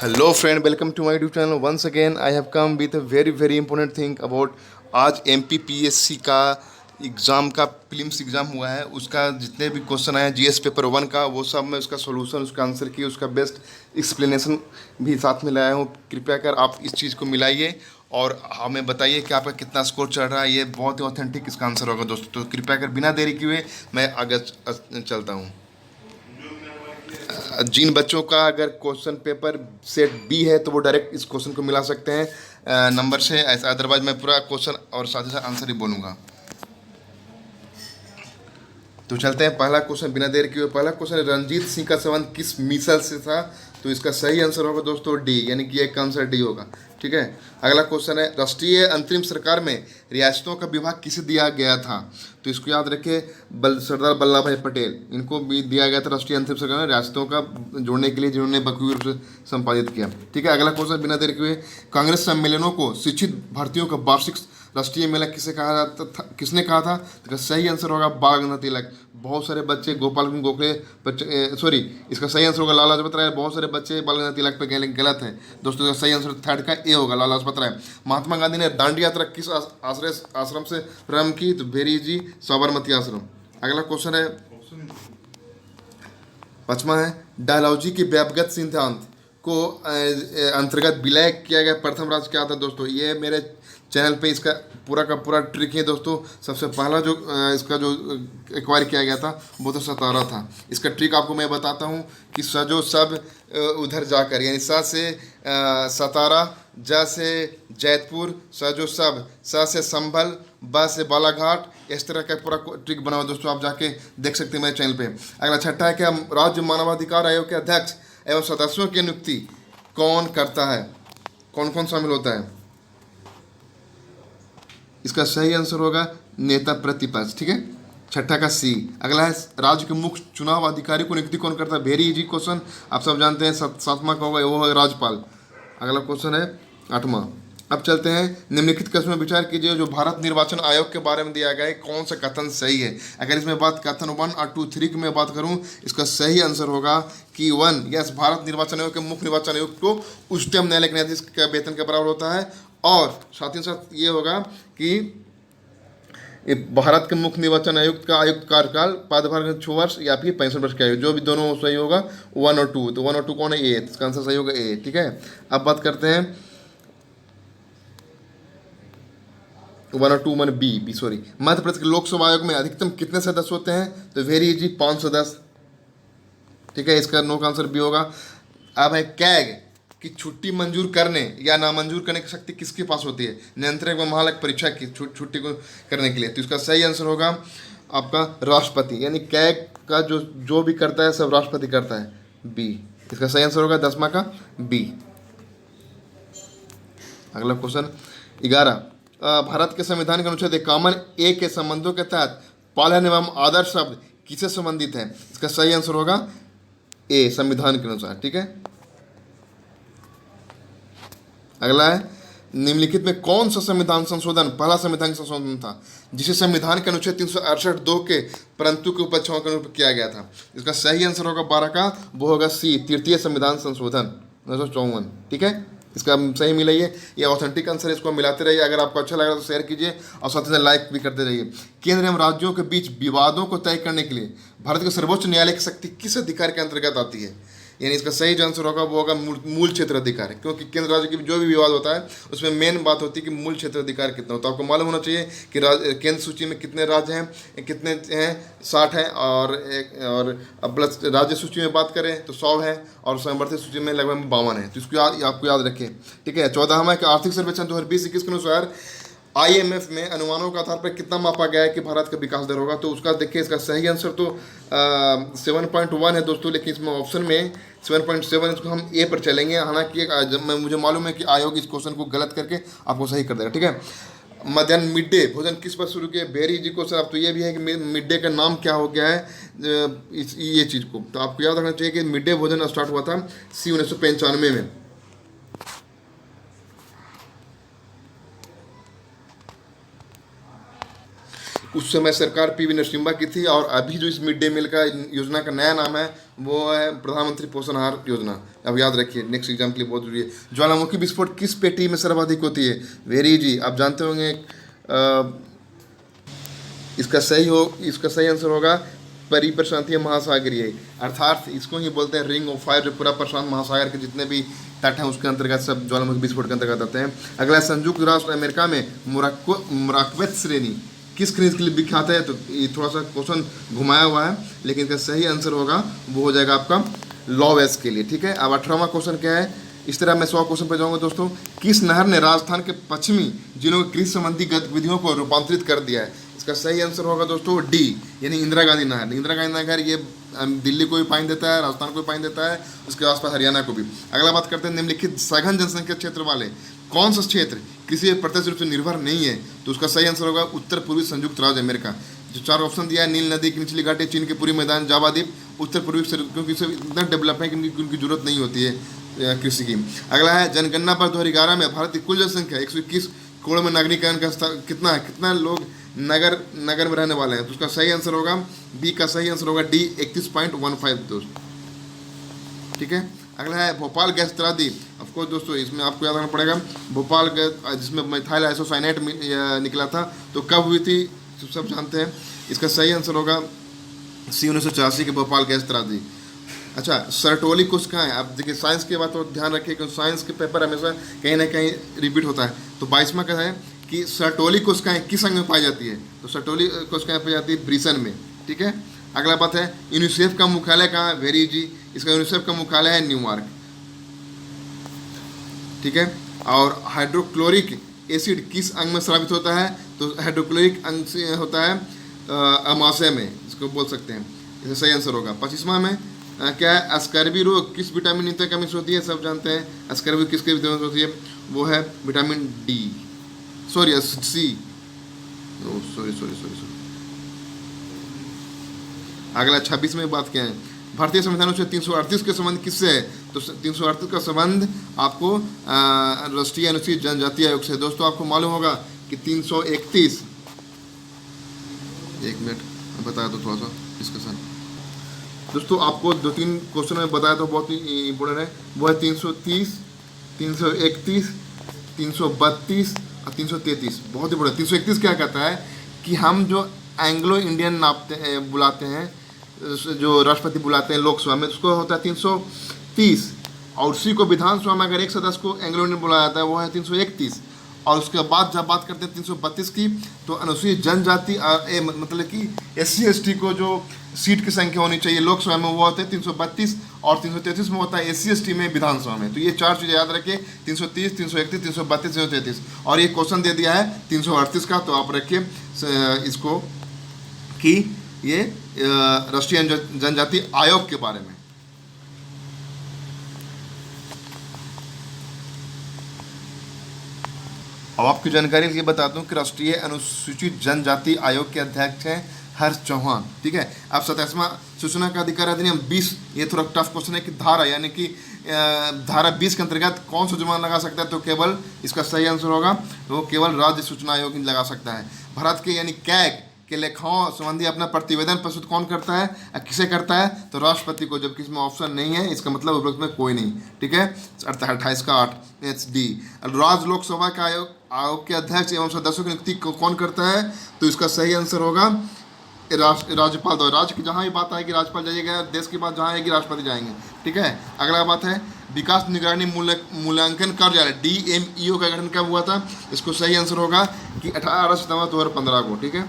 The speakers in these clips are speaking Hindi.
Hello friend, welcome to my YouTube channel. Once again, I have come with a very important thing about आज MPPSC का एग्ज़ाम का प्रीलिम्स एग्ज़ाम हुआ है। उसका जितने भी क्वेश्चन आए GS पेपर 1 का, वो सब मैं उसका सॉल्यूशन, उसका आंसर की, उसका बेस्ट एक्सप्लेनेशन भी साथ में लाया हूँ। कृपया कर आप इस चीज़ को मिलाइए और हमें बताइए कि आपका कितना स्कोर चल रहा है। ये बहुत ही ऑथेंटिक इसका आंसर होगा दोस्तों। तो कृपया कर बिना देरी किए मैं आगे चलता हूँ। जिन बच्चों का अगर क्वेश्चन पेपर सेट बी है तो वो डायरेक्ट इस क्वेश्चन को मिला सकते हैं नंबर से, ऐसा। अदरवाइज मैं पूरा क्वेश्चन और साथ ही साथ आंसर ही बोलूँगा। तो चलते हैं पहला क्वेश्चन बिना देर किए। पहला क्वेश्चन है, रंजीत सिंह का संबंध किस मिसाइल से था? तो इसका सही आंसर होगा दोस्तों डी, यानी कि एक आंसर डी होगा। ठीक है। अगला क्वेश्चन है, राष्ट्रीय अंतरिम सरकार में रियासतों का विभाग किसे दिया गया था? तो इसको याद रखिए, सरदार वल्लभ भाई पटेल, इनको भी दिया गया था राष्ट्रीय अंतरिम सरकार में रियासतों का जोड़ने के लिए, जिन्होंने बखूबी रूप से संपादित किया। ठीक है। अगला क्वेश्चन बिना देर किए, कांग्रेस सम्मेलनों को शिक्षित भर्तियों का वार्षिक राष्ट्रीय मेला किसे कहा जाता था, किसने कहा था? तो सही आंसर होगा बाल गंगाधर तिलक। बहुत सारे बच्चे गोपाल गोखले, सॉरी, इसका सही आंसर होगा लाला लाजपत राय। बहुत सारे बच्चे बाल गंगाधर तिलक पे गए, लेकिन गलत है दोस्तों। इसका सही आंसर थर्ड का ए होगा, लाला लाजपत राय। महात्मा गांधी ने दांडी यात्रा किस आश्रम से प्रारंभ की? तो वेरी इजी, साबरमती आश्रम। अगला क्वेश्चन है, पांचवा है, डायलॉजी के व्यापगत सिद्धांत को अंतर्गत विलय किया गया प्रथम राज्य क्या था? दोस्तों ये मेरे चैनल पे इसका पूरा का पूरा ट्रिक है दोस्तों। सबसे पहला जो इसका जो एक्वायर किया गया था वो तो सतारा था। इसका ट्रिक आपको मैं बताता हूँ कि सजो सब उधर जाकर, यानी स से सतारा, ज से जैतपुर, सजो सब, स से संभल, ब से बालाघाट, इस तरह का पूरा ट्रिक बना हुआ दोस्तों, आप जाके देख सकते हैं मेरे चैनल पे। अगला छठा है, क्या राज्य मानवाधिकार आयोग के अध्यक्ष एवं सदस्यों की नियुक्ति कौन करता है? कौन कौन शामिल होता है? इसका सही आंसर होगा नेता प्रतिपक्ष। ठीक है, छठा का सी। अगला है, राज्य के मुख्य चुनाव अधिकारी को नियुक्ति कौन करता है? वेरी इजी क्वेश्चन, आप सब जानते हैं। सातवां का होगा, वो है राज्यपाल। अगला क्वेश्चन है आठवां। अब चलते हैं, निम्नलिखित कथन में विचार कीजिए जो भारत निर्वाचन आयोग के बारे में दिया गया है, कौन सा कथन सही है? अगर इसमें बात कथन 1 और 2, 3 की मैं बात करूं, इसका सही आंसर होगा कि 1, यस, भारत निर्वाचन आयोग के मुख्य निर्वाचन आयुक्त को उच्चतम न्यायालय के न्यायाधीश का वेतन के बराबर होता है। और साथ ही साथ ये होगा कि भारत के मुख्य निर्वाचन आयुक्त का आयुक्त कार्यकाल पदभार 6 वर्ष या फिर 65 वर्ष का है, जो भी दोनों सही होगा 1 और 2। तो 1 और 2 कौन है? ए। इसका आंसर सही होगा ए। ठीक है। अब बात करते हैं 1 और 2 मान बी सॉरी। मध्य प्रदेश के लोकसभा आयोग में अधिकतम कितने सदस्य होते हैं? तो वेरी इजी, 5 सदस्य। ठीक है, इसका नो का आंसर बी होगा। अब है कैग कि छुट्टी मंजूर करने या नामंजूर करने की शक्ति किसके पास होती है? नियंत्रक व महालेखा परीक्षा की छुट्टी को करने के लिए। तो इसका सही आंसर होगा आपका राष्ट्रपति, यानी कैग का जो भी करता है सब राष्ट्रपति करता है, बी। इसका सही आंसर होगा 10वां का बी। अगला क्वेश्चन 11, भारत के संविधान के अनुच्छेद 51A के संबंधों के तहत पालन एवं आदर शब्द किससे संबंधित है? इसका सही आंसर होगा ए, संविधान के अनुसार। ठीक है। अगला है, निम्नलिखित में कौन सा संविधान संशोधन पहला संविधान संशोधन था जिसे संविधान के अनुच्छेद 368(2) के परंतु के उपक्षों के रूप किया गया था? इसका सही आंसर होगा 12 का, वो होगा सी, तृतीय संविधान संशोधन 1954। ठीक है, इसका सही मिलाइए। ये ऑथेंटिक आंसर, इसको मिलाते रहिए। अगर आपको अच्छा लगा तो शेयर कीजिए और साथ ही साथ लाइक भी करते रहिए। केंद्र एवं राज्यों के बीच विवादों को तय करने के लिए भारत के सर्वोच्च न्यायालय की शक्ति किस अधिकार के अंतर्गत आती है? यानी इसका सही जो आंसर होगा वो होगा मूल क्षेत्र अधिकार, क्योंकि केंद्र राज्य की जो भी विवाद होता है उसमें मेन बात होती है कि मूल क्षेत्र अधिकार कितना होता है। आपको मालूम होना चाहिए कि केंद्र सूची में कितने राज्य हैं, कितने हैं, 60 हैं, और प्लस राज्य सूची में बात करें तो 100 है, और समवर्ती सूची में लगभग 52 है। तो इसको आपको याद रखें। ठीक है। 14वां कि आर्थिक सर्वेक्षण 2020-21 के अनुसार IMF में अनुमानों के आधार पर कितना मापा गया है कि भारत का विकास दर होगा? तो उसका देखिए, इसका सही आंसर तो 7.1 है दोस्तों, लेकिन इसमें ऑप्शन में 7.7, इसको हम ए पर चलेंगे। हालांकि मुझे मालूम है कि आयोग इस क्वेश्चन को गलत करके आपको सही कर देगा। ठीक है। मध्याह्न मिड डे भोजन किस पर शुरू किया? Very easy question. अब तो ये भी है कि मिड डे का नाम क्या हो गया है, ये चीज़ को तो आपको याद रखना चाहिए कि मिड डे भोजन स्टार्ट हुआ था सी 1995 में। उस समय सरकार पीवी नरसिम्हा की थी, और अभी जो इस मिड डे मील का योजना का नया नाम है वो है प्रधानमंत्री पोषण आहार योजना। अब याद रखिए, नेक्स्ट एग्जाम के लिए बहुत जरूरी है। ज्वालामुखी विस्फोट किस पेटी में सर्वाधिक होती है? वेरी जी, आप जानते होंगे। इसका सही आंसर होगा परिप्रशांतीय महासागरीय, अर्थात इसको ही बोलते हैं रिंग ऑफ फायर, जो पूरा प्रशांत महासागर के जितने भी तट हैं उसके अंतर्गत सब ज्वालामुखी विस्फोट के अंतर्गत आते हैं। अगला, संयुक्त राष्ट्र अमेरिका में मुराक्वेत श्रेणी किस खनिज के लिए विख्यात है? तो ये थोड़ा सा क्वेश्चन घुमाया हुआ है, लेकिन इसका सही आंसर होगा वो हो जाएगा आपका लॉवेस के लिए। ठीक है, अब 18वां क्वेश्चन क्या है? इस तरह मैं 100 क्वेश्चन पे जाऊंगा दोस्तों। किस नहर ने राजस्थान के पश्चिमी जिलों की कृषि संबंधी गतिविधियों को रूपांतरित कर दिया है? इसका सही आंसर होगा दोस्तों डी, यानी इंदिरा गांधी नहर। इंदिरा गांधी नहर ये दिल्ली को भी पानी देता है, राजस्थान को भी पानी देता है, उसके आसपास हरियाणा को भी। अगला बात करते हैं, निम्नलिखित सघन जनसंख्या क्षेत्र वाले कौन सा क्षेत्र कृषि पर प्रत्यक्ष रूप से निर्भर नहीं है? तो उसका सही आंसर होगा उत्तर पूर्वी संयुक्त राज्य अमेरिका। जो 4 ऑप्शन दिया है, नील नदी की निचली घाटी, चीन के पूर्वी मैदान, जावा द्वीप, उत्तर पूर्वी, क्योंकि इसे इतना डेवलप है क्योंकि उनकी जरूरत नहीं होती है कृषि की। अगला है, जनगणना पर 2011 में भारत की कुल जनसंख्या 121 करोड़ में नागरिकरण का कितना है? कितना लोग नगर में रहने वाले हैं? तो उसका सही आंसर होगा बी का सही आंसर होगा डी, 31.15 दोस्त। ठीक है, अगला है भोपाल गैस त्रासदी। ऑफकोर्स दोस्तों इसमें आपको याद रखना पड़ेगा, भोपाल गैस जिसमें मिथाइल आइसोसाइनेट निकला था, तो कब हुई थी सब जानते हैं। इसका सही आंसर होगा सी, 1984 के भोपाल गैस त्रासदी। अच्छा, सर्टोली कोशिकाएं, आप देखिए साइंस की बात तो ध्यान रखिए क्योंकि साइंस के पेपर हमेशा कहीं ना कहीं रिपीट होता है। तो 22वां का है कि सर्टोली कोशिकाएं किस अंग में पाई जाती है? तो सर्टोली कोशिकाएं पाई जाती है ब्रिसन में। ठीक है, अगला बात है, यूनिसेफ का मुख्यालय कहाँ है? वेरी जी, इसका यूनिसेफ का मुख्यालय है न्यूयॉर्क। ठीक है, और हाइड्रोक्लोरिक एसिड किस अंग में स्रावित होता है? तो हाइड्रोक्लोरिक अंग से होता है अमाशय में, इसको बोल सकते हैं। इसका सही आंसर होगा 25वां में क्या है? स्कर्वी रोग किस विटामिन की कमी से होती है? सब जानते हैं स्कर्वी किसके विटामिन से होती है, वो है vitamin D, sorry C, sorry. अगला 26 में बात क्या है? भारतीय संविधान से 338 के संबंध किससे है? तो 338 का संबंध आपको राष्ट्रीय अनुसूचित जनजाति आयोग से। दोस्तों आपको मालूम होगा कि 331, एक मिनट बताया तो थोड़ा सा डिस्कशन। दोस्तों आपको 2-3 क्वेश्चन में बताया तो बहुत ही इंपॉर्टेंट है, वो है 330, 331, 332 और 333। बहुत ही बड़ा। 331 क्या कहता है कि हम जो एंग्लो इंडियन बुलाते हैं, जो राष्ट्रपति बुलाते हैं लोकसभा में, उसको होता है 330, और उसी को विधानसभा में अगर एक सदस्य को एंग्लो इंडियन बुलाया जाता है वो है 331। और उसके बाद जब बात करते हैं 332 की, तो अनुसूचित जनजाति मतलब कि SC/ST को जो सीट की संख्या होनी चाहिए लोकसभा में वो होते हैं 332, और 333 में होता है SC/ST में विधानसभा में। तो ये 4 चीज़ें याद रखिए, 330, 331, 332, 333। और ये क्वेश्चन दे दिया है 338 का, तो आप रखिए इसको कि ये राष्ट्रीय जनजाति आयोग के बारे में। अब आपकी जानकारी के लिए बता दूं कि राष्ट्रीय अनुसूचित जनजाति आयोग के अध्यक्ष हैं हर्ष चौहान। ठीक है, अब 27वां सूचना का अधिकार अधिनियम 20, ये थोड़ा टफ क्वेश्चन है कि धारा, यानी कि धारा 20 के अंतर्गत कौन सा जुर्माना लगा सकता है? तो केवल इसका सही आंसर होगा वो केवल राज्य सूचना आयोग ही लगा सकता है। भारत के यानी कैग के लेखाओं संबंधी अपना प्रतिवेदन प्रस्तुत कौन करता है, किसे करता है? तो राष्ट्रपति को, जबकि इसमें ऑप्शन नहीं है, इसका मतलब उपरोक्त में कोई नहीं। ठीक है, 28 का 8 HD। राज्य लोकसभा का आयोग के अध्यक्ष एवं सदस्यों की नियुक्ति कौन करता है? तो इसका सही आंसर होगा राज्यपाल द्वारा। राज्य की जहाँ भी बात आएगी राज्यपाल जाइएगा, देश की बात जहाँ आएगी राष्ट्रपति जाएंगे। ठीक है, अगला बात है विकास निगरानी मूल्यांकन कार्यालय DMEO का गठन कब हुआ था? इसको सही आंसर होगा कि 18 सितंबर 2015 को। ठीक है,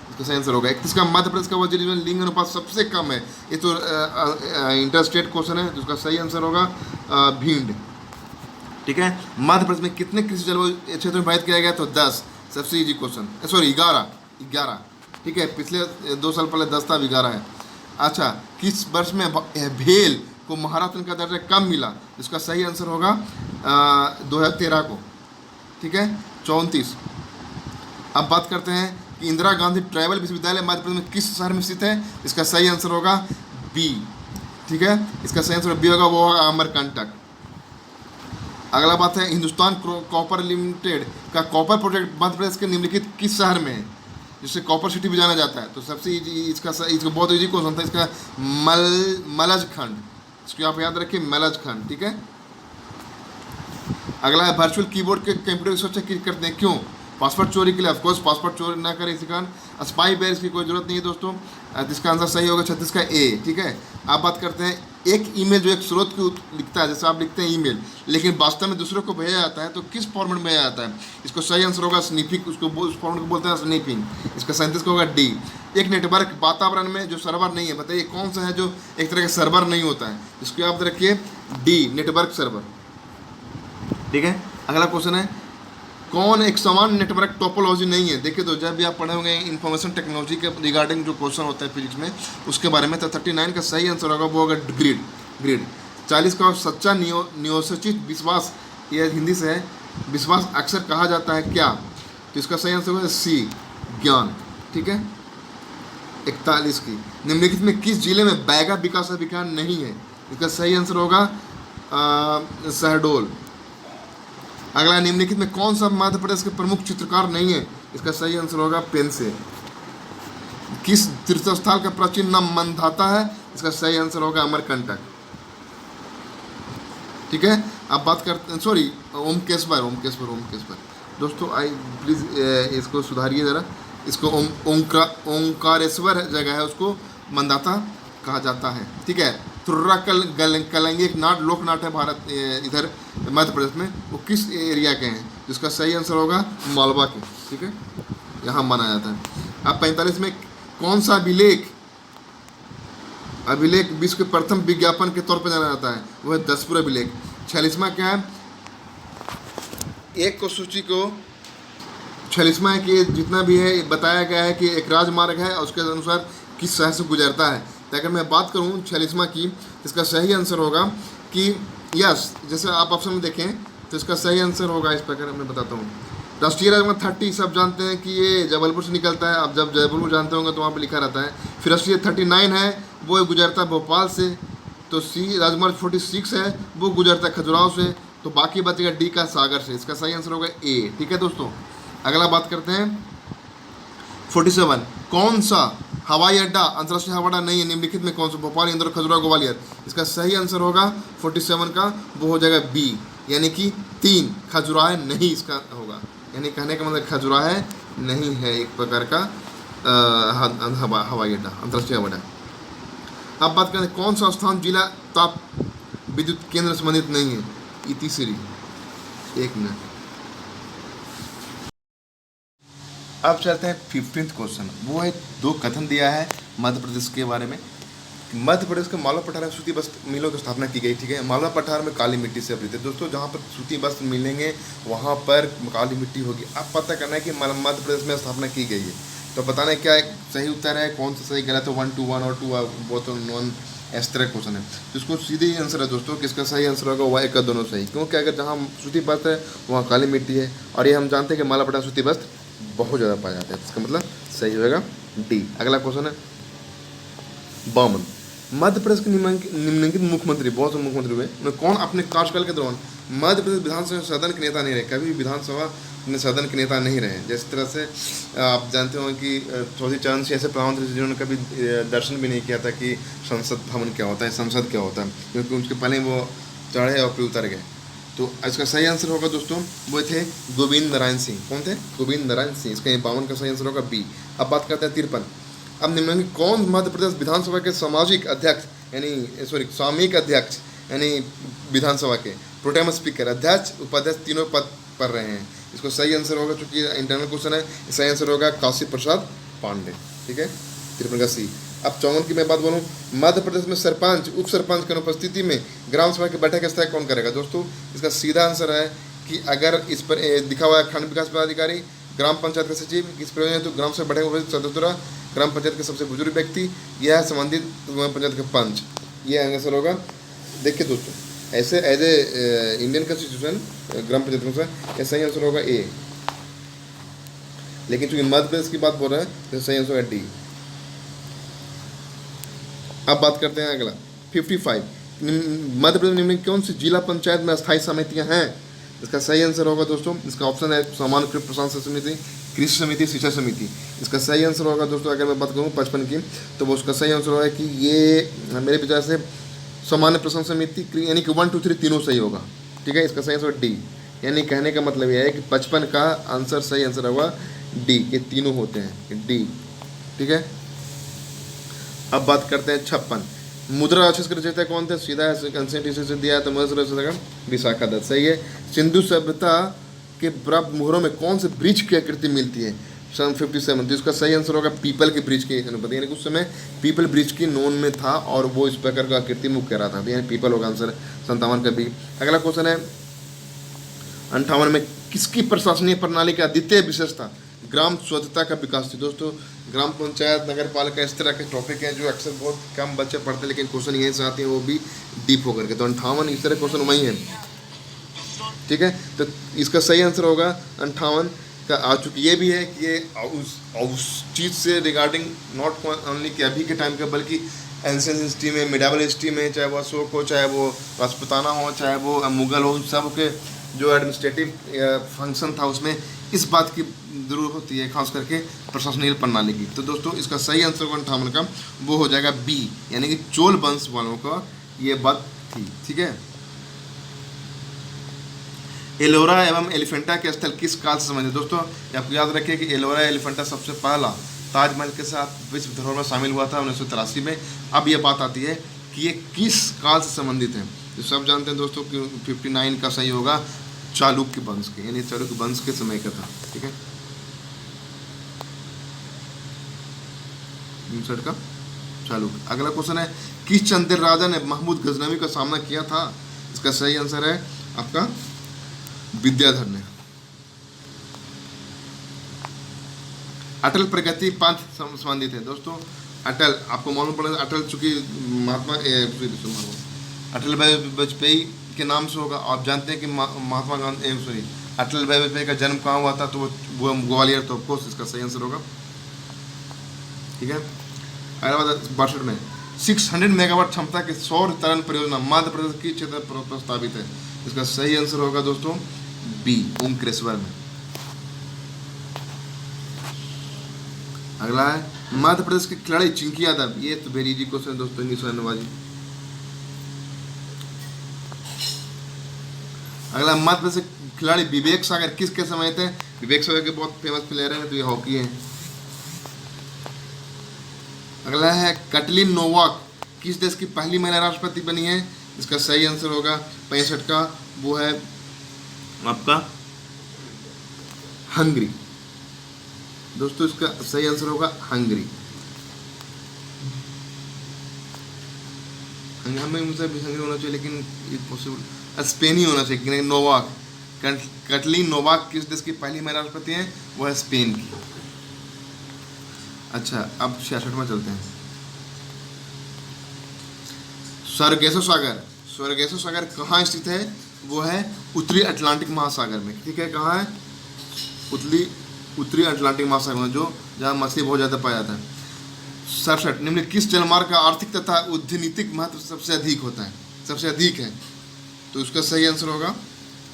इसका सही आंसर होगा। 31 का मध्य प्रदेश का वह जिले में लिंग अनुपात सबसे कम है। ये तो इंटरस्टेट क्वेश्चन है, जिसका सही आंसर होगा भिंड। ठीक है, मध्य प्रदेश में कितने कृषि जलवायु क्षेत्र में विभाजित किया गया? तो 10, सबसे इजी क्वेश्चन, सॉरी 11। ठीक है, पिछले 2 साल पहले 10 था, 11 है। अच्छा, किस वर्ष में भेल को महारत्न का दर्जा कब मिला? इसका सही आंसर होगा 2013 को। ठीक है, 34। अब बात करते हैं कि इंदिरा गांधी ट्राइबल विश्वविद्यालय मध्य प्रदेश में किस शहर में स्थित है? इसका सही आंसर होगा बी। ठीक है, इसका सही आंसर बी होगा, वो होगा अमरकंटक। अगला बात है हिंदुस्तान कॉपर लिमिटेड का कॉपर प्रोजेक्ट मध्य प्रदेश के निम्नलिखित किस शहर में है? जिससे कॉपर सिटी भी जाना जाता है। तो सबसे इसका बहुत ईजी क्वेश्चन था इसका, मलज खंड, इसको आप याद रखिए, मलज खंड, ठीक है। अगला है वर्चुअल कीबोर्ड के कंप्यूटर को चेक करते हैं क्यों? पासवर्ड चोरी के लिए, ऑफकोर्स पासवर्ड चोरी ना करें इसी कारण। स्पाई बेयर की कोई जरूरत नहीं है दोस्तों। इसका आंसर सही होगा 36 का ए, ठीक है। आप बात करते हैं एक ईमेल जो एक स्रोत को लिखता है, जैसे आप लिखते हैं ईमेल, लेकिन वास्तव में दूसरों को भेजा जाता है, तो किस फॉर्मेट में भेजा जाता है? इसको सही आंसर होगा स्नीफिंग, उसको उस फॉर्मेट को बोलते हैं स्नीफिंग। इसका 37 का होगा डी। एक नेटवर्क वातावरण में जो सर्वर नहीं है, बताइए कौन सा है जो एक तरह का सर्वर नहीं होता है? इसको याद रखिए, डी, नेटवर्क सर्वर, ठीक है। अगला क्वेश्चन है कौन एक समान नेटवर्क टोपोलॉजी नहीं है? देखिए तो जब भी आप पढ़े होंगे इंफॉर्मेशन टेक्नोलॉजी के रिगार्डिंग जो क्वेश्चन होता है फिजिक्स में, उसके बारे में, तो 39 का सही आंसर होगा वो होगा ग्रिड। 40 का सच्चा नियोजित विश्वास, यह हिंदी से है, विश्वास अक्सर कहा जाता है क्या? तो इसका सही आंसर होगा सी, ज्ञान, ठीक है। 41 की निम्नलिखित में किस जिले में बैगा विकास अभियान नहीं है? इसका सही आंसर होगा शहडोल। अगला, निम्नलिखित में कौन सा मध्य प्रदेश के प्रमुख चित्रकार नहीं है? इसका सही आंसर होगा पेंसे। किस तीर्थस्थल का प्राचीन नाम मंधाता है? इसका सही आंसर होगा अमरकंटक, ठीक है। अब बात करते हैं, सॉरी, ओमकेश्वर दोस्तों, आई प्लीज़ इसको सुधारिए ज़रा, इसको ओंकारेश्वर जगह है, उसको मंदाता कहा जाता है, ठीक है। तुर्रा कलंगी एक लोक नाट है भारत, इधर मध्य प्रदेश में, वो किस एरिया के हैं? जिसका सही आंसर होगा मालवा के, ठीक है, यहाँ माना जाता है। अब 45 में कौन सा अभिलेख विश्व के प्रथम विज्ञापन के तौर पर जाना जाता है? वह 10पुर अभिलेख। 46वां क्या है? एक को सूची को 46वां है कि जितना भी है बताया गया है कि एक राजमार्ग है और उसके अनुसार किस शहर से गुजरता है। तो अगर मैं बात करूं 46वां की, इसका सही आंसर होगा कि यस, जैसे आप ऑप्शन में देखें तो इसका सही आंसर होगा इस प्रकार, मैं बताता हूँ। राष्ट्रीय राजमार्ग 30 सब जानते हैं कि ये जबलपुर से निकलता है, आप जब जबलपुर जानते होंगे तो वहाँ पे लिखा रहता है। फिर राष्ट्रीय 39 है, वो गुजरता है भोपाल से। तो सी राजमार्ग 46 है, वो गुजरता है खजुराहो से। तो बाकी बचेगा डी का सागर से। इसका सही आंसर होगा ए, ठीक है दोस्तों। अगला बात करते हैं 47, कौन सा हवाई अड्डा अंतर्राष्ट्रीय हवाई अड्डा नहीं है? निम्नलिखित में कौन सा? भोपाल, इंदौर, खजुराहो, ग्वालियर। इसका सही आंसर होगा 47 का, वो हो जाएगा बी, यानी कि 3 खजुराहो नहीं इसका होगा। यानी कहने का मतलब खजुराहो नहीं है एक प्रकार का हवाई अड्डा, अंतर्राष्ट्रीय हवाई अड्डा। अब बात करें कौन सा स्थान जिला ताप विद्युत केंद्र संबंधित नहीं है? इतिश्री। एक मिनट, अब चलते हैं 15th क्वेश्चन। वो है 2 कथन दिया है मध्य प्रदेश के बारे में। मध्य प्रदेश के मालवा पठार में सूती वस्त्र मिलों की स्थापना की गई, ठीक है। मालवा पठार में काली मिट्टी से आवृत है दोस्तों, जहाँ पर सूती वस्त्र मिलेंगे वहाँ पर काली मिट्टी होगी। अब पता करना है कि मध्य प्रदेश में स्थापना की गई है, तो बताना है क्या सही उत्तर है, कौन सा सही गलत है। 1 to 1 और 2 बोथ नॉन, इस तरह क्वेश्चन है। तो इसको सीधे ही आंसर है दोस्तों, किसका सही आंसर होगा? वाई का दोनों सही, क्योंकि अगर जहाँ सूती वस्त्र है वहाँ काली मिट्टी है, और ये हम जानते हैं कि मालवा पठार सूती वस्त्र बहुत ज़्यादा पाया जाता है, इसका मतलब सही होगा डी। अगला क्वेश्चन है 52, मध्य प्रदेश के निम्नलिखित मुख्यमंत्री, बहुत से मुख्यमंत्री हुए, कौन अपने कार्यकाल के दौरान मध्य प्रदेश विधानसभा सदन के नेता नहीं रहे? कभी भी विधानसभा में सदन के नेता नहीं रहे। जिस तरह से आप जानते हो कि चौधरी चरण सिंह ऐसे प्रधानमंत्री थे जिन्होंने कभी दर्शन भी नहीं किया था कि संसद भवन क्या होता है, संसद क्या होता है, क्योंकि उसके पहले वो चढ़े और फिर उतर गए। तो इसका सही आंसर होगा दोस्तों, वो थे गोविंद नारायण सिंह। कौन थे? गोविंद नारायण सिंह। इसका 52 का सही आंसर होगा बी। अब बात करते हैं 53, अब निम्नलिखित कौन मध्य प्रदेश विधानसभा के सामाजिक अध्यक्ष यानी सामयिक अध्यक्ष यानी विधानसभा के प्रोटेम स्पीकर, अध्यक्ष, उपाध्यक्ष तीनों पद पर रहे हैं? इसको सही आंसर होगा, चूंकि इंटरनल क्वेश्चन है, सही आंसर होगा काशी प्रसाद पांडे, ठीक है। 53 का सी। अब 54 की मैं बात बोलूँ, मध्य प्रदेश में सरपंच उप सरपंच की अनुपस्थिति में ग्राम सभा की बैठक स्थायी कौन करेगा? दोस्तों इसका सीधा आंसर है कि अगर इस पर दिखा हुआ है खंड विकास पदाधिकारी, ग्राम पंचायत का सचिव, किस प्रयोजन है तो ग्राम सभा बैठक सदस्य, ग्राम पंचायत के सबसे बुजुर्ग व्यक्ति, यह संबंधित ग्राम पंचायत के पंच, ये आंसर होगा। देखिए दोस्तों, ऐसे एज ए इंडियन कॉन्स्टिट्यूशन ग्राम पंचायत अनुसार यह सही आंसर होगा ए, लेकिन चूंकि मध्य प्रदेश की बात बोल रहे हैं तो सही आंसर होगा डी। अब बात करते हैं अगला 55, मध्य प्रदेश निम्नलिखित कौन सी जिला पंचायत में अस्थायी समितियां हैं? इसका सही आंसर होगा दोस्तों, इसका ऑप्शन है सामान्यकृत प्रशासन समिति, कृषि समिति, शिक्षा समिति। इसका सही आंसर होगा दोस्तों, अगर मैं बात करूँ 55 की, तो वो उसका सही आंसर होगा कि ये मेरे विचार से सामान्य प्रशासन समिति, यानी कि 1 2 3 तीनों सही होगा। ठीक है, इसका सही आंसर डी, यानी कहने का मतलब यह है कि 55 का आंसर सही आंसर होगा डी, के तीनों होते हैं डी। ठीक है, अब बात करते हैं 56। मुद्रा राक्षस के रचयिता कौन थे? सीधा आंसर से दिया है तो मुद्रा विशाखा दत्त, सही है। सिंधु सभ्यता के प्राप्त मुहरों में कौन से ब्रिज की आकृति मिलती है? सन 57, तो इसका सही आंसर होगा पीपल के ब्रिज की अनुपति, यानी उस समय पीपल ब्रिज की नोन में था और वो इस प्रकार का आकृति मुख कह रहा था, यानी पीपल होगा आंसर 57 का बी। अगला क्वेश्चन है 58 में, किसकी प्रशासनिक प्रणाली का द्वितीय विशेषता ग्राम स्वच्छता का विकास थी? दोस्तों ग्राम पंचायत, नगर पालिका, इस तरह के टॉपिक हैं जो अक्सर बहुत कम बच्चे पढ़ते हैं, लेकिन क्वेश्चन यहीं से आते हैं, वो भी डीप होकर के। तो 58 इस तरह क्वेश्चन वही है। ठीक है, तो इसका सही आंसर होगा 58 का आ चुकी। ये भी है कि ये उस चीज़ से रिगार्डिंग नॉट ओनली कि अभी के टाइम का, बल्कि एंशियंट हिस्ट्री में, मिडावल हिस्ट्री में, चाहे वो अशोक हो, चाहे वो राजपूताना हो, चाहे वो मुगल हो, सब के जो एडमिनिस्ट्रेटिव फंक्शन था उसमें इस बात की जरूरत होती है, खास करके प्रशासनिक प्रणाली की। तो दोस्तों इसका सही आंसर 58 का वो हो जाएगा बी, यानी कि चोल वंश वालों का ये बात थी। ठीक है, एलोरा एवं एलिफेंटा के स्थल किस काल से संबंधित? दोस्तों आपको याद रखिए कि एलोरा एलिफेंटा सबसे पहला ताजमहल के साथ विश्व धरोहर में शामिल हुआ था 1983 में। अब ये बात आती है कि ये किस काल से संबंधित है, तो सब जानते हैं दोस्तों कि 59 का सही होगा चालुक्य वंश के, यानी चालुक्य वंश के समय का था। ठीक है, 59 का चालुक्य। अगला क्वेश्चन है, किस चंदेल राजा ने महमूद गजनवी का सामना किया था? इसका सही आंसर है आपका विद्याधर ने। अटल प्रगति पंथ संबंधित है दोस्तों। अटल आपको मालूम पड़ेगा, अटल चूंकि महात्मा अटल भाई वाजपेयी के नाम से होगा। आप जानते हैं कि महात्मा गांधी अटल भाई वाजपेयी का जन्म कहाँ हुआ था? तो वो ग्वालियर, तो ऑफकोर्स इसका सही आंसर होगा। ठीक है, अगला बात 62 में, 600 मेगावाट क्षमता के सौर तरंग परियोजना मध्य प्रदेश की क्षेत्र पर प्रस्तावित है। इसका सही आंसर होगा दोस्तों बी, ओमकारेश्वर में। अगला है मध्य प्रदेश के खिलाड़ी चिंकी यादव, ये तो वेरी इजी क्वेश्चन है दोस्तों, इंग्लिश नवाजी। अगला मध्य प्रदेश के खिलाड़ी विवेक सागर किसके समय थे? विवेक सागर के बहुत फेमस प्लेयर हैं, तो ये हॉकी है। अगला है कैटलीन नोवाक किस देश की पहली महिला राष्ट्रपति बनी है? इसका सही आंसर होगा 65 का, वो है आपका हंगरी। दोस्तों इसका सही आंसर होगा हंगरी। हमें मुझसे भी हंगरी होना चाहिए, लेकिन पॉसिबल स्पेन ही होना चाहिए। नोवाक, कैटलीन नोवाक किस देश की पहली महिला राष्ट्रपति हैं? वो है स्पेन की। अच्छा, अब 66 में चलते हैं। सरगेसो सागर, सरगेसो सागर कहाँ स्थित है? वो है उत्तरी अटलांटिक महासागर में। ठीक है, कहाँ है? उत्तरी अटलांटिक महासागर में, जो जहाँ मछली बहुत ज़्यादा पाया जाता है। 67, निम्न किस जलमार्ग का आर्थिक तथा उद्यनीतिक महत्व सबसे अधिक होता है, सबसे अधिक है? तो उसका सही आंसर होगा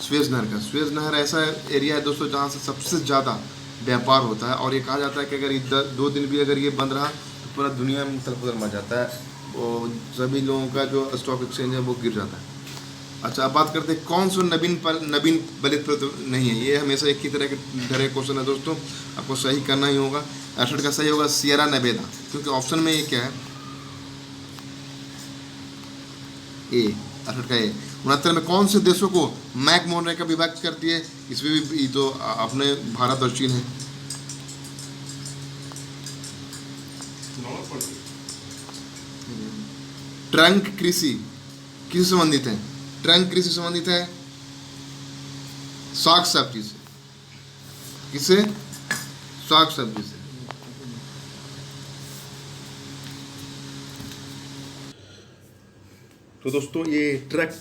स्वेज नहर का। स्वेज नहर ऐसा एरिया है दोस्तों जहाँ से सबसे ज़्यादा व्यापार होता है, और ये कहा जाता है कि अगर ये 2 दिन भी अगर ये बंद रहा तो पूरा दुनिया में मुसलसल मच जाता है, और सभी लोगों का जो स्टॉक एक्सचेंज है वो गिर जाता है। अच्छा, अब बात करते हैं कौन सा नवीन बलित नहीं है। ये हमेशा एक ही तरह के डरे क्वेश्चन है दोस्तों, आपको सही करना ही होगा। 68 का सही होगा सियरा नेवेदा, क्योंकि ऑप्शन में ये क्या है? ए, 68 का ए। 69 में कौन से देशों को मैक मोहन रेखा विभाजित करती है? इसमें भी तो अपने भारत और चीन है। ट्रंक कृषि किससे संबंधित है? ट्रंक कृषि संबंधित है साग सब्जी से। किससे? साग सब्जी से। तो दोस्तों ये ट्रक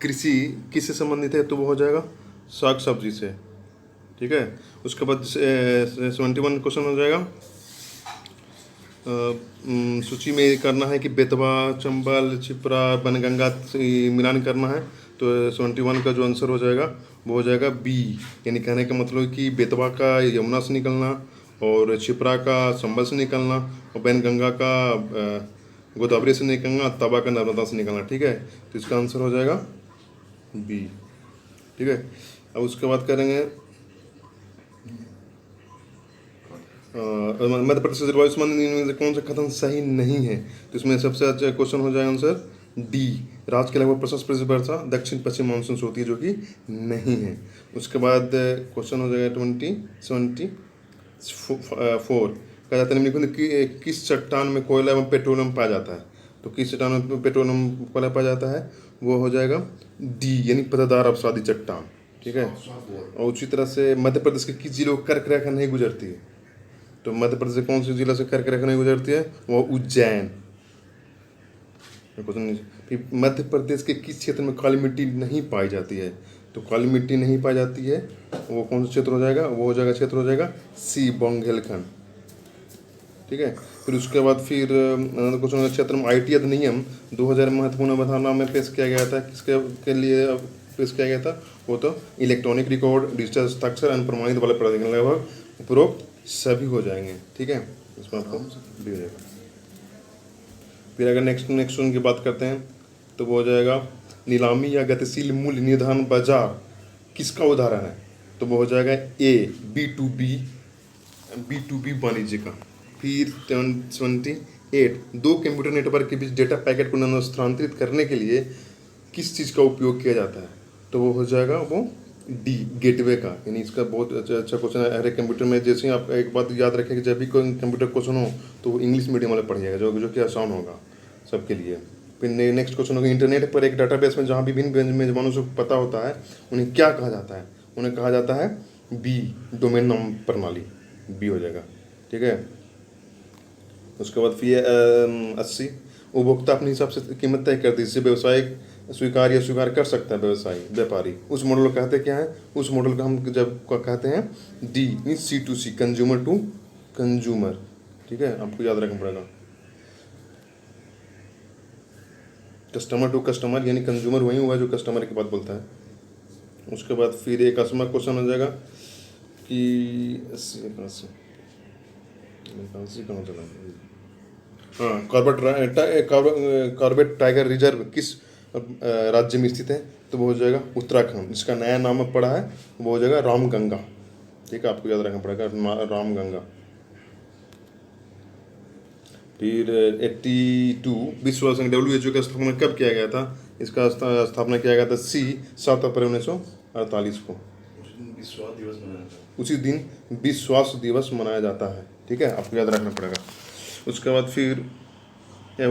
कृषि किससे संबंधित है? तो वो हो जाएगा साग सब्जी से। ठीक है, उसके बाद 71 क्वेश्चन हो जाएगा। सूची में करना है कि बेतवा, चंबल, छिपरा, बनगंगा मिलान करना है। तो 71 का जो आंसर हो जाएगा वो हो जाएगा बी, यानी कहने का मतलब कि बेतवा का यमुना से निकलना, और छिपरा का संभल से निकलना, और बैनगंगा का गोदावरी से निकलना, तवा का नर्मदा से निकलना। ठीक है, तो इसका आंसर हो जाएगा बी। ठीक है, अब उसके बाद करेंगे मध्य प्रदेश जलवायु संबंधी इनमें से कौन सा कथन सही नहीं है? तो इसमें सबसे अच्छा क्वेश्चन हो जाएगा आंसर डी, राज्य के लगभग 50% वर्षा दक्षिण पश्चिम मानसून से होती है, जो कि नहीं है। उसके बाद क्वेश्चन हो जाएगा 2074, कहा जाता है निम्नलिखित में किस चट्टान में कोयला एवं पेट्रोलियम पाया जाता है? तो किस चट्टान में पेट्रोलियम कोयला पाया जाता है? वो हो जाएगा डी, यानी पतदार अवसादी चट्टान। ठीक है, और उसी तरह से मध्य प्रदेश के किस जिलों को कर्क रेखा नहीं गुजरती है? तो मध्य प्रदेश से कौन से जिला से कर्क रेखा नहीं गुजरती है? वो उज्जैन। फिर मध्य प्रदेश के किस क्षेत्र में काली मिट्टी नहीं पाई जाती है? तो काली मिट्टी नहीं पाई जाती है, वो कौन सा क्षेत्र हो जाएगा? वो हो जाएगा क्षेत्र हो जाएगा सी, बुंदेलखंड। ठीक है, फिर उसके बाद फिर क्वेश्चन क्षेत्र में आईटी अधिनियम 2000 महत्वपूर्ण अवधारणा में पेश किया गया था, किसके के लिए पेश किया गया था? वो तो इलेक्ट्रॉनिक रिकॉर्ड, डिजिटल हस्ताक्षर, अनप्रमाणित वाले प्राधिकरण, लगभग उपरोक्त सभी हो जाएंगे। ठीक है, इसमें आपको भी हो जाएगा। फिर अगर नेक्स्ट क्वेश्चन की बात करते हैं तो वो हो जाएगा नीलामी या गतिशील मूल्य निर्धारण बाजार किसका उदाहरण है? तो वो हो जाएगा ए, बी टू बी वाणिज्य का। फिर 28, दो कंप्यूटर नेटवर्क के बीच डेटा पैकेट को स्थानांतरित करने के लिए किस चीज़ का उपयोग किया जाता है? तो वो हो जाएगा वो डी, गेटवे का। यानी इसका बहुत अच्छा क्वेश्चन है। हर एक कंप्यूटर में, जैसे ही आप एक बात याद रखें कि जब भी कोई कंप्यूटर क्वेश्चन हो तो वो इंग्लिश मीडियम वाला पढ़िएगा, जो कि आसान होगा सबके लिए। फिर नेक्स्ट क्वेश्चन होगा इंटरनेट पर एक डाटाबेस में जहाँ विभिन्न मेजबानों से पता होता है उन्हें क्या कहा जाता है? उन्हें कहा जाता है बी, डोमेन नाम प्रणाली। बी हो जाएगा। ठीक है, उसके बाद फिर 80, उपभोक्ता अपने हिसाब से कीमत तय करती है, जिससे व्यवसायिक स्वीकार या स्वीकार कर सकता है व्यवसायी व्यापारी। उस मॉडल को कहते क्या है? उस मॉडल का हम जब कहते हैं D, means C2C, consumer to consumer. ठीक है, आपको याद रखना पड़ेगा। कस्टमर टू कस्टमर, यानी कंज्यूमर वही हुआ जो कस्टमर की बात बोलता है। उसके बाद फिर एक असमा क्वेश्चन हो जाएगा कि हाँ, कॉर्बेट टाइगर रिजर्व किस राज्य में स्थित है? तो वो हो जाएगा उत्तराखंड। जिसका नया नाम पड़ा है वो हो जाएगा रामगंगा। ठीक है, आपको याद रखना पड़ेगा रामगंगा। फिर 82, विश्व संघ WHO का स्थापना कब किया गया था? इसका स्थापना किया गया था सी, 7 अप्रैल 1948 को। उसी दिन विश्व स्वास्थ्य दिवस मनाया जाता है। ठीक है, आपको याद रखना पड़ेगा। उसके बाद फिर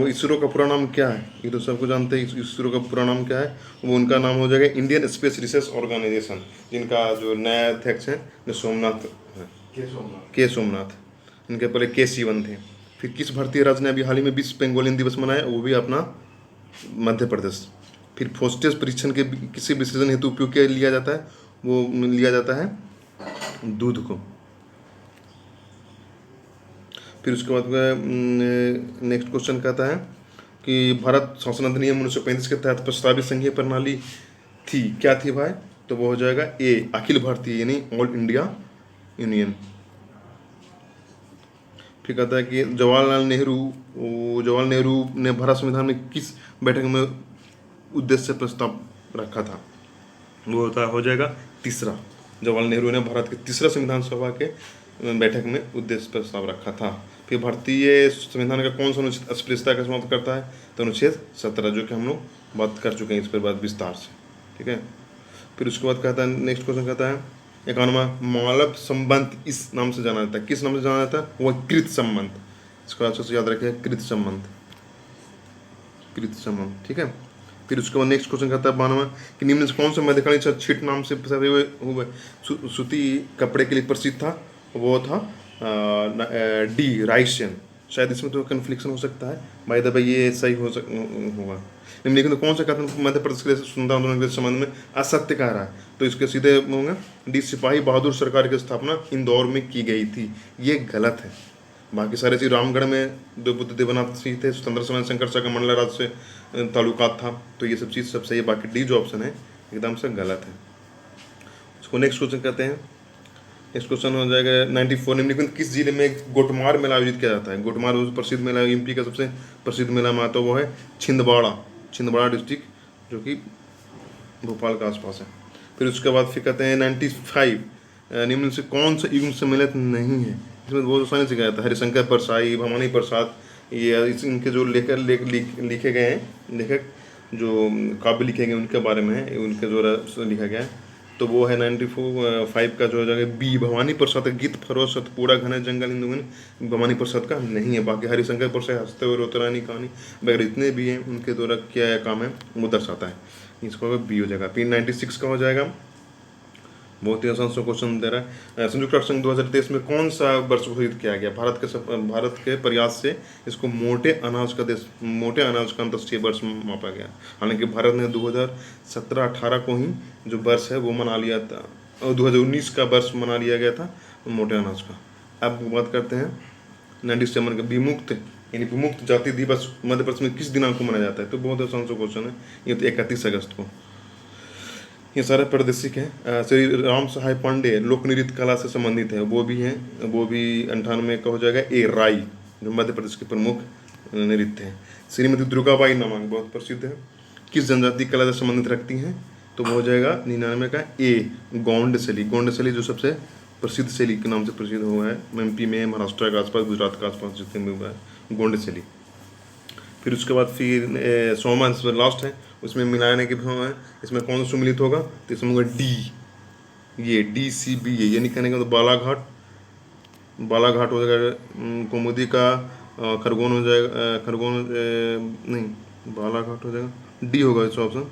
इसरो का पूरा नाम क्या है? ये तो सबको जानते हैं। इसरो का पूरा नाम क्या है? वो उनका नाम हो जाएगा इंडियन स्पेस रिसर्च ऑर्गेनाइजेशन, जिनका जो नया अध्यक्ष है जो सोमनाथ है, के सोमनाथ। इनके पहले के थे। फिर किस भारतीय राज्य ने अभी हाल ही में विश्व पेंगोलिन दिवस मनाया? वो भी अपना मध्य प्रदेश। फिर फोस्टेज परीक्षण के किसी विश्लेषण हेतु उपयोग किया लिया जाता है? वो लिया जाता है दूध को। फिर उसके बाद नेक्स्ट क्वेश्चन कहता है कि भारत शासन अधिनियम 1935 के तहत प्रस्तावित संघीय प्रणाली थी, क्या थी भाई? तो वो हो जाएगा ए, अखिल भारतीय, यानी ऑल इंडिया यूनियन। फिर कहता है कि जवाहरलाल नेहरू ने भारत संविधान में किस बैठक में उद्देश्य प्रस्ताव रखा था? वो हो जाएगा तीसरा। जवाहरलाल नेहरू ने भारत के तीसरा संविधान सभा के बैठक में उद्देश्य प्रस्ताव रखा था। फिर भारतीय संविधान का कौन सा अनुच्छेद अस्पृश्यता का समाप्त करता है? तो अनुच्छेद 17, जो कि हम लोग बात कर चुके हैं इस पर बात विस्तार से। ठीक है, फिर उसके बाद कहता है नेक्स्ट क्वेश्चन कहता है 91, मानव संबंध इस नाम से जाना जाता है, किस नाम से जाना जाता है? वह कृत संबंध। इसको अच्छे से याद रखिए, कृत संबंध। ठीक है, फिर उसके बाद नेक्स्ट क्वेश्चन कहता है 92 कि निम्न से कौन सा मध्यकालीन छीट नाम से हुए सूती कपड़े के लिए प्रसिद्ध था? वो था डी, राइशियन। शायद इसमें तो कन्फ्लिक्शन हो सकता है, भाई दबा ये सही होगा। लेकिन तो कौन सा कथन मध्य प्रदेश के स्वतंत्रता आंदोलन के संबंध में असत्य कह रहा है? तो इसके सीधे होंगे डी, सिपाही बहादुर सरकार की स्थापना इंदौर में की गई थी। ये गलत है। बाकी सारे चीज़ रामगढ़ में जो बुद्ध देवनाथ सिंह थे, स्वतंत्र समय शंकर शाह का मंडला राज से ताल्लुकात था, तो ये सब चीज़ सब सही है। बाकी डी जो ऑप्शन है एकदम से गलत है। उसको नेक्स्ट क्वेश्चन कहते हैं। नेक्स्ट क्वेश्चन हो जाएगा 94, निम्नलिखित किस जिले में गोटमार मेला आयोजित किया जाता है? गोटमार प्रसिद्ध मेला, एमपी का सबसे प्रसिद्ध मेला माना तो वो है छिंदवाड़ा डिस्ट्रिक्ट, जो कि भोपाल के आसपास है। फिर उसके बाद फिर कहते हैं 95, निम्न से कौन सा युग्म सम्मिलित नहीं है? इसमें बहुत आसानी से गया था, हरिशंकर परसाई, भवानी प्रसाद, ये इनके जो लिखे गए हैं लेखक, जो काव्य लिखे गए उनके बारे में है, उनके जो लिखा गया है, तो वो है 95 का जो हो जाएगा बी, भवानी प्रसाद का गीत फरोज सतपुड़ा घने जंगल हिंदू भवानी प्रसाद का नहीं है। बाकी हरिशंकर प्रसाद हंसते हुए रोते रानी कहानी वगैरह जितने भी हैं उनके द्वारा क्या काम है वो दर्शाता है, इसको बी हो जाएगा। फिर 96 का हो जाएगा, बहुत ही आसान सा क्वेश्चन दे रहा है। संयुक्त राष्ट्र संघ 2023 में कौन सा वर्ष घोषित किया गया? भारत के प्रयास से इसको मोटे अनाज का अंतर्राष्ट्रीय वर्ष मापा गया। हालांकि भारत ने 2017-18 को ही जो वर्ष है वो मना लिया था, और 2019 का वर्ष मना लिया गया था मोटे अनाज का। अब बात करते हैं 97 का, विमुक्त यानी विमुक्त जाति दिवस मध्य प्रदेश में किस दिनांक को मनाया जाता है? तो बहुत आसान सा क्वेश्चन है, ये तो 31 अगस्त को। ये सारे प्रादेशिक हैं। श्री राम सहाय पांडे लोक नृत्य कला से संबंधित है, वो भी हैं, वो भी 98 का हो जाएगा ए, राई, जो मध्य प्रदेश के प्रमुख नृत्य हैं। श्रीमती दुर्गाबाई नामक बहुत प्रसिद्ध है, किस जनजाति कला से संबंधित रखती हैं? तो वो हो जाएगा 99 का ए, गोंड शैली जो सबसे प्रसिद्ध शैली के नाम से प्रसिद्ध हुआ है एमपी में, महाराष्ट्र के आसपास, गुजरात के आसपास जितने भी हुआ है गोंड शैली। फिर उसके बाद फिर 100 लास्ट है, उसमें मिलाने के भाव है, इसमें कौन सा सम्मिलित होगा? तो इसमें होगा डी, ये DCB है, यानी कहने का तो बालाघाट हो जाएगा, कौमुदी का खरगोन हो जाएगा, नहीं बालाघाट हो जाएगा, डी होगा इसका ऑप्शन।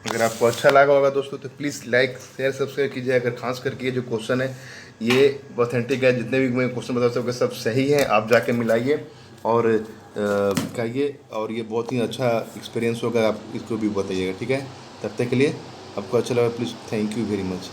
अगर आपको अच्छा लगा होगा दोस्तों तो प्लीज़ लाइक शेयर सब्सक्राइब कीजिए। अगर खास करके ये जो क्वेश्चन है ये ऑथेंटिक है, जितने भी मैं क्वेश्चन बता सकता हूँ सब सही है, आप जाके मिलाइए और कहिए, और ये बहुत ही अच्छा एक्सपीरियंस होगा, आप इसको भी बताइएगा, ठीक है? तब तक के लिए आपको अच्छा लगा please, thank you very much.